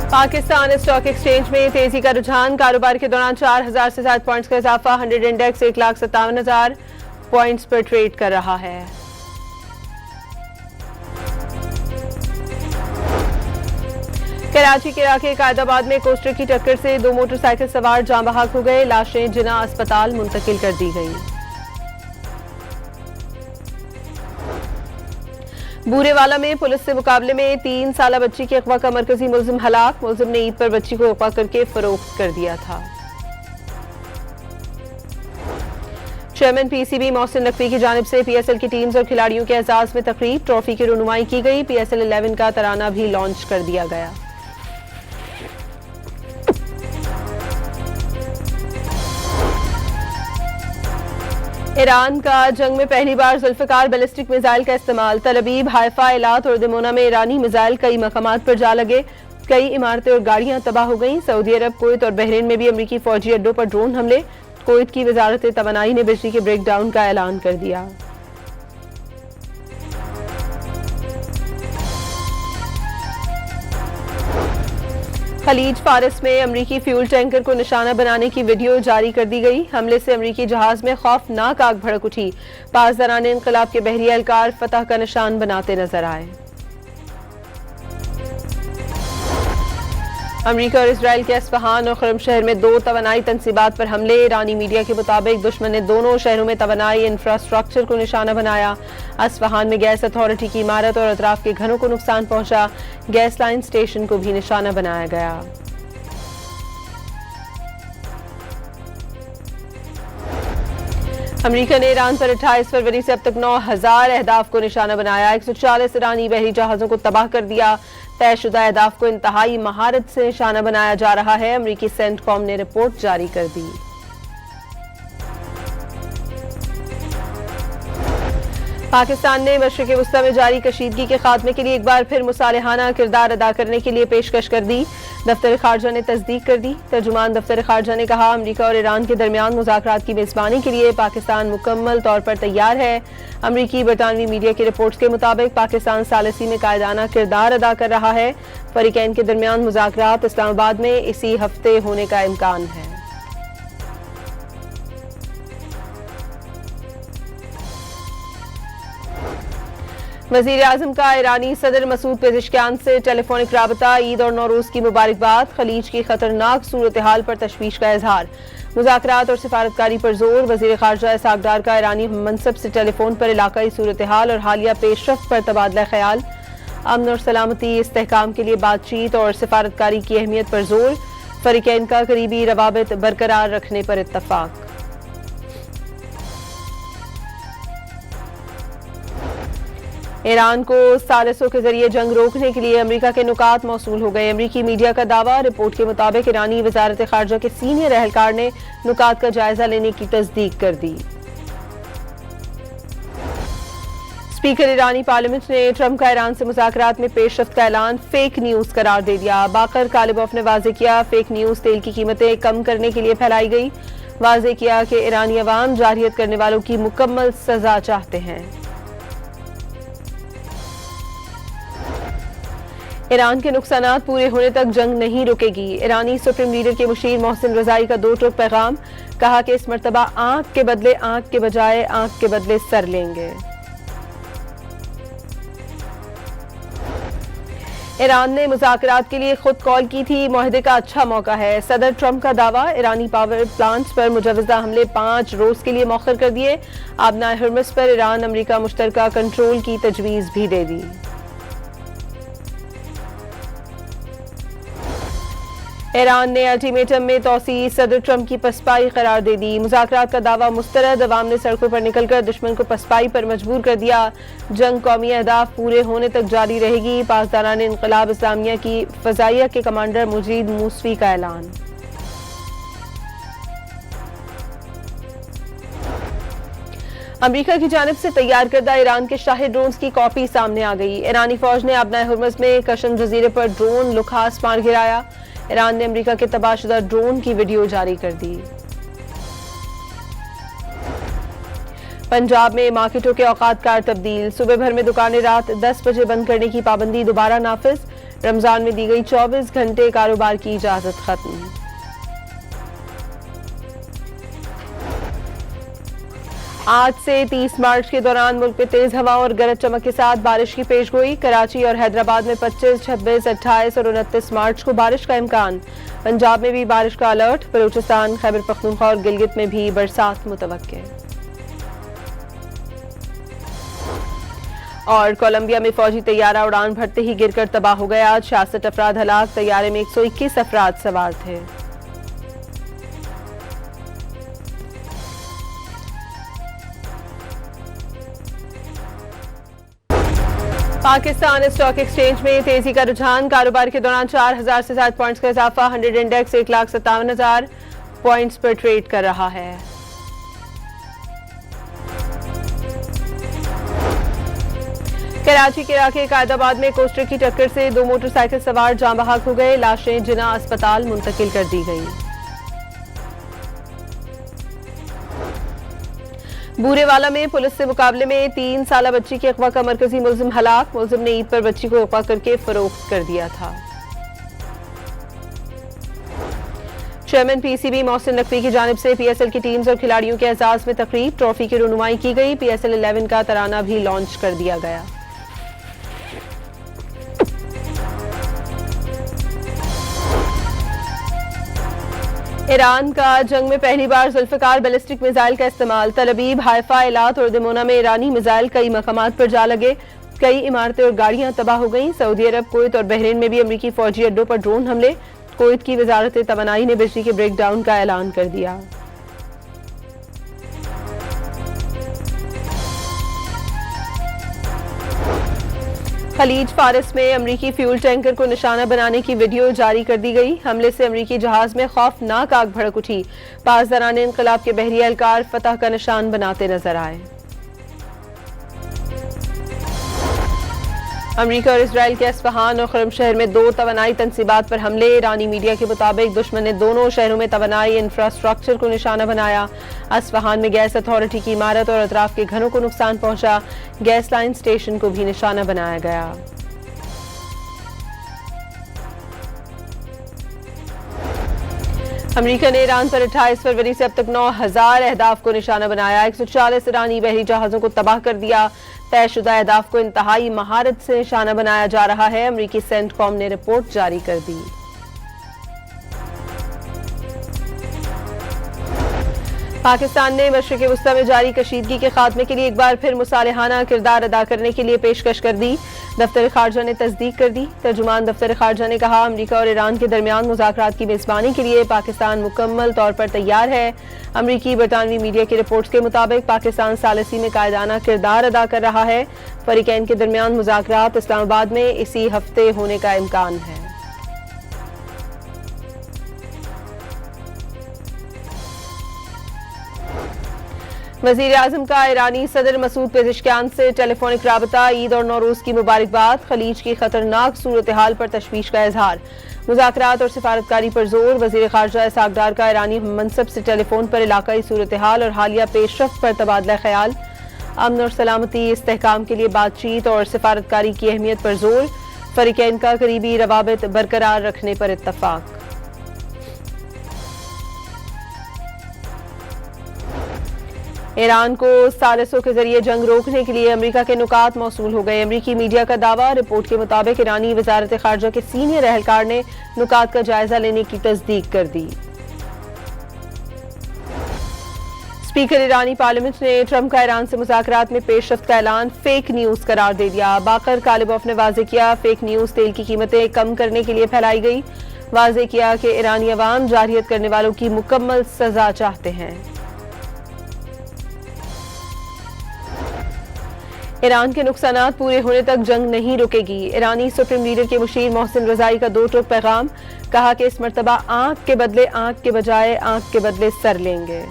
Pakistan stock exchange में तेजी का रुझान। कारोबार के दौरान 4000 से 7 पॉइंट्स का इजाफा। 100 इंडेक्स 1,57,000 पॉइंट्स पर ट्रेड कर रहा है। कराची के इलाके कायदाबाद में कोस्टर की टक्कर से 2 मोटरसाइकिल सवार जाँ बहक हो गए। लाशें जिना अस्पताल मुंतकिल कर दी गई। बूरेवाला में पुलिस से मुकाबले में 3 साला बच्ची के अगवा का मरकजी मुलजिम हलाक। मुलजिम ने ईद पर बच्ची को अगवा करके फरोख्त कर दिया था। चेयरमैन पीसीबी मोहसिन नकवी की जानिब से पीएसएल की टीम्स और खिलाड़ियों के एजाज में तकरीब। ट्रॉफी की रुनुमाई की गई। पीएसएल 11 का तराना भी लॉन्च कर दिया गया। ईरान का जंग में पहली बार जुल्फकार बैलिस्टिक मिसाइल का इस्तेमाल। तल अबीब, हाइफा, एलात और दिमोना में ईरानी मिसाइल कई मकामात पर जा लगे। कई इमारतें और गाड़ियां तबाह हो गईं। सऊदी अरब, कुवैत और बहरीन में भी अमरीकी फौजी अड्डों पर ड्रोन हमले। कुवैत की वजारत तवानाई ने बिजली के ब्रेकडाउन का ऐलान कर दिया। खलीज फारिस में अमरीकी फ्यूल टैंकर को निशाना बनाने की वीडियो जारी कर दी गई। हमले से अमरीकी जहाज में खौफनाक आग भड़क उठी। पासदारान इनकलाब के बहरी एहलकार फतह का निशान बनाते नजर आए। अमरीका और इसराइल के अस्फहान और खरम शहर में 2 तवानाई तंसीबात पर हमले। ईरानी मीडिया के मुताबिक दुश्मन ने दोनों शहरों में तवानाई इंफ्रास्ट्रक्चर को निशाना बनाया। अस्फहान में गैस अथॉरिटी की इमारत और अतराफ के घरों को नुकसान पहुंचा। गैस लाइन स्टेशन को भी निशाना बनाया गया। अमरीका ने ईरान पर 28 फरवरी से अब तक 9000 अहदाफ को निशाना बनाया। 140 ईरानी बहरी जहाजों को तबाह कर दिया। तयशुदा अहदाफ को इंतहाई महारत से निशाना बनाया जा रहा है। अमरीकी सेंटकॉम ने रिपोर्ट जारी कर दी। पाकिस्तान ने मशरिक़ वुस्ता में जारी कशीदगी के खात्मे के लिए एक बार फिर मुसालिहाना किरदार अदा करने के लिए पेशकश कर दी। दफ्तर खारजा ने तस्दीक कर दी। तर्जुमान दफ्तर खारजा ने कहा, अमरीका और ईरान के दरमियान मुज़ाकरात की मेज़बानी के लिए पाकिस्तान मुकम्मल तौर पर तैयार है। अमरीकी बरतानवी मीडिया की रिपोर्ट्स के मुताबिक पाकिस्तान सालिसी में कायदाना किरदार अदा कर रहा है। फरीकैन के दरमियान मुज़ाकरात इस्लामाबाद में इसी हफ्ते होने का इम्कान है। वज़ीर आज़म का ईरानी सदर मसूद पेज़ेश्कियान से टेलीफोनिक राबता। ईद और नौरोज़ की मुबारकबाद। खलीज की खतरनाक सूरत हाल पर तशवीश का इजहार। मुज़ाकरात और सिफारतकारी पर जोर। वज़ीर ख़ारजा इसहाक़ डार का ईरानी मनसब से टेलीफोन पर इलाकाई सूरत हाल और हालिया पेशरफ्त पर तबादला ख्याल। अमन और सलामती इस्तेहकाम के लिए बातचीत और सिफारतकारी की अहमियत पर जोर। फरीकैन का करीबी रवाबित बरकरार रखने पर इत्तफाक। ईरान को सालिसों के जरिए जंग रोकने के लिए अमरीका के नुकात मौसूल हो गए। अमरीकी मीडिया का दावा। रिपोर्ट के मुताबिक ईरानी वजारत खारजा के सीनियर एहलकार ने नुकात का जायजा लेने की तस्दीक कर दी। स्पीकर ईरानी पार्लियामेंट ने ट्रंप का ईरान से मुज़ाकरात में पेशरफ्त का ऐलान फेक न्यूज करार दे दिया। बाकर कालिबोफ ने वाजे किया, फेक न्यूज तेल की कीमतें कम करने के लिए फैलाई गई। वाजे किया कि ईरानी अवाम जारियत करने वालों की मुकम्मल सजा चाहते हैं। ईरान के नुकसानात पूरे होने तक जंग नहीं रुकेगी। ईरानी सुप्रीम लीडर के मुशीर मोहसिन रजाई का 2 टूक पैगाम। कहा कि इस मर्तबा आंख के बदले आंख के बजाय आंख के बदले सर लेंगे। ईरान ने मुज़ाकरात के लिए खुद कॉल की थी। मुआहदे का अच्छा मौका है। सदर ट्रंप का दावा। ईरानी पावर प्लांट्स पर मुजवजा हमले 5 रोज के लिए मौखर कर दिए। आबनाए हर्मस पर ईरान अमरीका मुश्तरका कंट्रोल की तजवीज़ भी दे दी। ईरान ने अल्टीमेटम में तौसी सदर ट्रंप की पसपाई करार दे दी। मुज़ाकरात का दावा मुस्तरद। अवाम ने सड़कों पर निकलकर दुश्मन को पसपाई पर मजबूर कर दिया। जंग कौमी अहदाफ पूरे होने तक जारी रहेगी। पासदारान इनकलाब इस्लामिया की फ़ज़ाइया के कमांडर मुजीद मूसवी का ऐलान। अमरीका की जानिब से तैयार करदा ईरान के शाही ड्रोन्स की कॉपी सामने आ गई। ईरानी फौज ने आबनाए हुर्मज़ में कशम जजीरे पर ड्रोन लुखास मार गिराया। ईरान ने अमरीका के तबाहशुदा ड्रोन की वीडियो जारी कर दी। पंजाब में मार्केटों के औकात कार तब्दील। सुबह भर में दुकानें रात 10 बजे बंद करने की पाबंदी दोबारा नाफिज। रमजान में दी गई 24 घंटे कारोबार की इजाजत खत्म। आज से 30 मार्च के दौरान मुल्क में तेज हवाओं और गरज चमक के साथ बारिश की पेशगोई। कराची और हैदराबाद में 25, 26, 28 और 29 मार्च को बारिश का इम्कान। पंजाब में भी बारिश का अलर्ट। बलूचिस्तान, खैबर पख्तूनख्वा और गिलगित में भी बरसात मुतवक्के। और कोलंबिया में फौजी तैयारा उड़ान भरते ही गिरकर तबाह हो गया। 66 अफराद हलाक। तैयारे में 121 अफराद सवार थे। पाकिस्तान स्टॉक एक्सचेंज में तेजी का रुझान। कारोबार के दौरान 4000 से ज्यादा पॉइंट्स का इजाफा। 100 इंडेक्स 1,57,000 पॉइंट्स पर ट्रेड कर रहा है। कराची के इलाके कायदाबाद में कोस्टर की टक्कर से 2 मोटरसाइकिल सवार जान बहक हो गए। लाशें जिना अस्पताल मुंतकिल कर दी गई। बूरेवाला में पुलिस से मुकाबले में 3 साला बच्ची के अगवा का मरकजी मुलजिम हलाक। मुलजिम ने ईद पर बच्ची को अगवा करके फरोख्त कर दिया था। चेयरमैन पीसीबी मोहसिन नकवी की जानिब से पीएसएल की टीम्स और खिलाड़ियों के एजाज में तकरीब। ट्रॉफी की रुनुमाई की गई। पीएसएल 11 का तराना भी लॉन्च कर दिया गया। ईरान का जंग में पहली बार जुल्फकार बैलिस्टिक मिसाइल का इस्तेमाल। तलबीब, हाइफा, इलात और दिमोना में ईरानी मिसाइल कई मकामात पर जा लगे। कई इमारतें और गाड़ियां तबाह हो गईं। सऊदी अरब, कुवैत और बहरीन में भी अमरीकी फौजी अड्डों पर ड्रोन हमले। कुवैत की वजारत तवानाई ने बिजली के ब्रेकडाउन का ऐलान कर दिया। खलीज फारिस में अमरीकी फ्यूल टैंकर को निशाना बनाने की वीडियो जारी कर दी गई। हमले से अमरीकी जहाज में खौफनाक आग भड़क उठी। पासदारान इनकलाब के बहरी एहलकार फतह का निशान बनाते नजर आए। अमरीका और इसराइल के अस्फहान और खरम शहर में 2 तवानाई तंसीबात पर हमले। ईरानी मीडिया के मुताबिक दुश्मन ने दोनों शहरों में तवानाई इंफ्रास्ट्रक्चर को निशाना बनाया। अस्फहान में गैस अथॉरिटी की इमारत और अतराफ के घरों को नुकसान पहुंचा। गैस लाइन स्टेशन को भी निशाना बनाया गया। अमरीका ने ईरान पर 28 फरवरी से अब तक 9000 अहदाफ को निशाना बनाया। 140 ईरानी बहरी जहाजों को तबाह कर दिया। तयशुदा अहदाफ को इंतहाई महारत से निशाना बनाया जा रहा है। अमरीकी सेंटकॉम ने रिपोर्ट जारी कर दी। पाकिस्तान ने मशरिक़ वुस्ता में जारी कशीदगी के खात्मे के लिए एक बार फिर मुसालिहाना किरदार अदा करने के लिए पेशकश कर दी। दफ्तर खारजा ने तस्दीक कर दी। तर्जुमान दफ्तर खारजा ने कहा, अमरीका और ईरान के दरमियान मुज़ाकरात की मेज़बानी के लिए पाकिस्तान मुकम्मल तौर पर तैयार है। अमरीकी बरतानवी मीडिया की रिपोर्ट्स के मुताबिक पाकिस्तान सालिसी में कायदाना किरदार अदा कर रहा है। फरीकैन के दरमियान मुज़ाकरात इस्लामाबाद में इसी हफ्ते होने का इम्कान है। वज़ीर आज़म का ईरानी सदर मसूद पेज़ेश्कियान से टेलीफोनिक राबता। ईद और नौरोज़ की मुबारकबाद। खलीज की खतरनाक सूरत हाल पर तशवीश का इजहार। मुज़ाकरात और सिफारतकारी पर जोर। वज़ीर ख़ारजा इसहाक़ डार का ईरानी मनसब से टेलीफोन पर इलाकाई सूरत हाल और हालिया पेशरफ्त पर तबादला ख्याल। अमन और सलामती इस्तेहकाम के लिए बातचीत और सिफारतकारी की अहमियत पर जोर। फरीकैन का करीबी रवाबित बरकरार रखने पर इत्तफाक। ईरान को सालिसों के जरिए जंग रोकने के लिए अमरीका के नुकात मौसूल हो गए। अमरीकी मीडिया का दावा। रिपोर्ट के मुताबिक ईरानी वजारत खारजा के सीनियर एहलकार ने नुकात का जायजा लेने की तस्दीक कर दी। स्पीकर ईरानी पार्लियामेंट ने ट्रंप का ईरान से मुज़ाकरात में पेशरफ्त का ऐलान फेक न्यूज करार दे दिया। बाकर कालिबॉफ ने वाजे किया, फेक न्यूज तेल की कीमतें कम करने के लिए फैलाई गई। वाजे किया कि ईरानी अवाम जारहियत करने वालों की मुकम्मल सजा चाहते हैं। ईरान के नुकसानात पूरे होने तक जंग नहीं रुकेगी। ईरानी सुप्रीम लीडर के मुशीर मोहसिन रजाई का 2 टूक पैगाम। कहा कि इस मर्तबा आंख के बदले आंख के बजाय आंख के बदले सर लेंगे।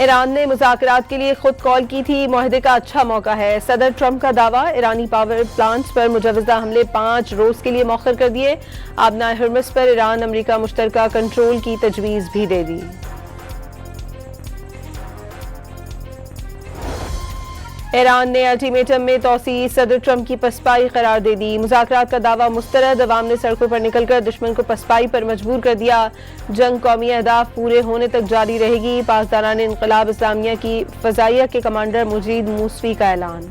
ईरान ने मुज़ाकरात के लिए खुद कॉल की थी। मुआहदे का अच्छा मौका है। सदर ट्रंप का दावा। ईरानी पावर प्लांट्स पर मुजवजा हमले 5 रोज के लिए मौखर कर दिए। आबनाए हर्मस पर ईरान अमरीका मुश्तरका कंट्रोल की तजवीज़ भी दे दी। ईरान ने अल्टीमेटम में तोसी सदर ट्रंप की पसपाई करार दे दी। मुज़ाकरात का दावा मुस्तरद, अवाम ने सड़कों पर निकलकर दुश्मन को पसपाई पर मजबूर कर दिया। जंग कौमी अहदाफ पूरे होने तक जारी रहेगी। पासदारान इनकलाब इस्लामिया की फजाइया के कमांडर मुजीद मूसवी का ऐलान।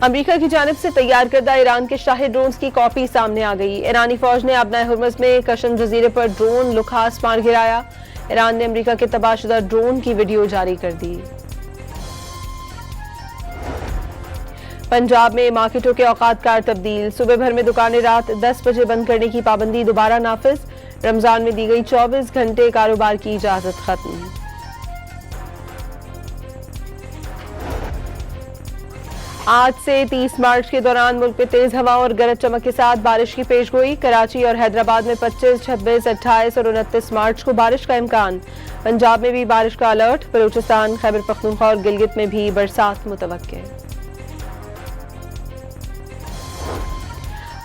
अमरीका की जानिब से तैयार करदा ईरान के शाही ड्रोन्स की कॉपी सामने आ गई। ईरानी फौज ने अबनाए हुर्मुज़ में कशम जजीरे पर ड्रोन लुखास मार गिराया। ईरान ने अमरीका के तबाहशुदा ड्रोन की वीडियो जारी कर दी। पंजाब में मार्केटों के औकात कार तब्दील। सुबह भर में दुकानें रात 10 बजे बंद करने की पाबंदी दोबारा नाफिज। रमजान में दी गई 24 घंटे कारोबार की इजाजत खत्म। आज से 30 मार्च के दौरान मुल्क में तेज हवा और गरज चमक के साथ बारिश की पेशगोई। कराची और हैदराबाद में 25, 26, 28 और 29 मार्च को बारिश का इम्कान। पंजाब में भी बारिश का अलर्ट। बलूचिस्तान, खैबर पख्तूनख्वा और गिलगित में भी बरसात मुतवक्के।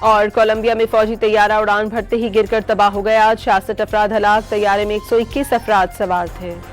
और कोलंबिया में फौजी तैयारा उड़ान भरते ही गिरकर तबाह हो गया। 66 अफराद हलाक। तैयारे में 121 अफराद सवार थे।